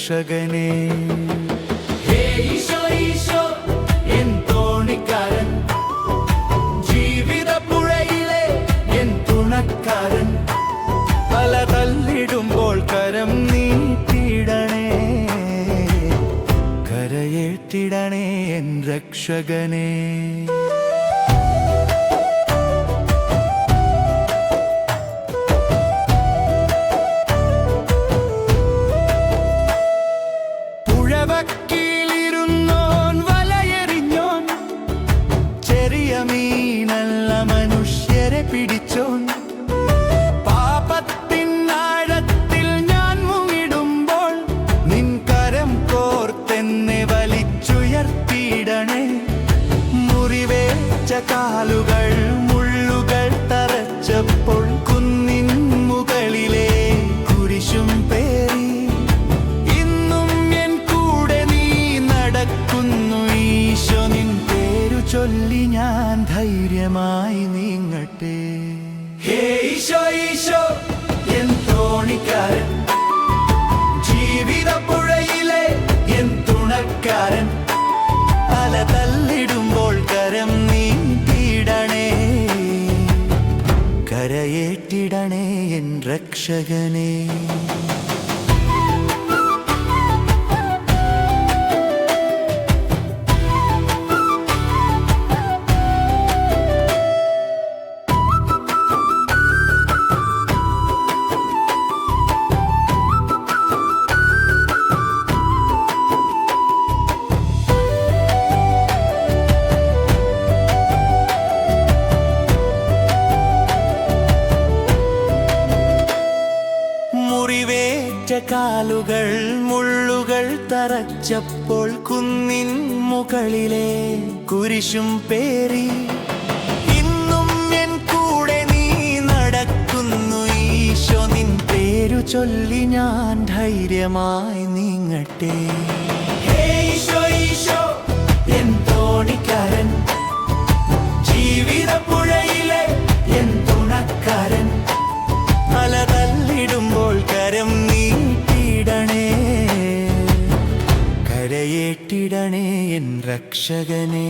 രക്ഷകനേ. ഹേ Isho Isho N തോണിക്കാരൻ, ജീവിതപ്പുഴയിലെ N തുണക്കാരൻ, അല തല്ലിടുമ്പോൾ കരം നീട്ടിടണേ, കരയേറ്റിടണേ N രക്ഷകനേ. പുഴവക്കിലിരുന്നോൻ വലയെറിഞ്ഞോൻ, ചെറിയ മീനല്ല മനുഷ്യരെ പിടിച്ചോൻ, പാപത്തിൻ ആഴത്തിൽ ഞാൻ മുങ്ങിടുമ്പോൾ നിൻ കരം കോർത്തെന്നെ വലിച്ചുയർത്തിയിടണേ. മുറിവേറ്റ കാലുകൾ മുള്ളുകൾ തറച്ചപ്പോൾ കുന്നിൻ മുകളിലെ കുരിശും പേറി ഇന്നും എൻ കൂടെ നീ നടക്കുന്നു. ഈശോ നിൻ പേരു ചൊല്ലി ഞാൻ ധൈര്യമായി നീങ്ങട്ടെ. ഹേ ഈശോ ഈശോ എൻ തോണിക്കാരൻ, ജീവിതപ്പുഴയിലെ എൻ തുണക്കാരൻ, അല തല്ലിടുമ്പോൾ കരം നീട്ടിടണേ, കരയേറ്റിടണേ എൻ രക്ഷകനേ. മുറിവേറ്റ കാലുകൾ മുള്ളുകൾ തറച്ചപ്പോൾ കുന്നിൻ മുകളിലെ കുരിശും പേറി ഇന്നും എൻ കൂടെ നീ നടക്കുന്നു. ഈശോ നിൻ പേരു ചൊല്ലി ഞാൻ ധൈര്യമായി നീങ്ങട്ടെ. ഹേ ഈശോ ഈശോ എൻ തോണിക്കാരൻ, ജീവിതപ്പുഴയിലെ എൻ തുണക്കാരൻ, അല തല്ലിടുമ്പോൾ കരം നീട്ടിടണേ, കരയേറ്റിടണേ എൻ രക്ഷകനേ.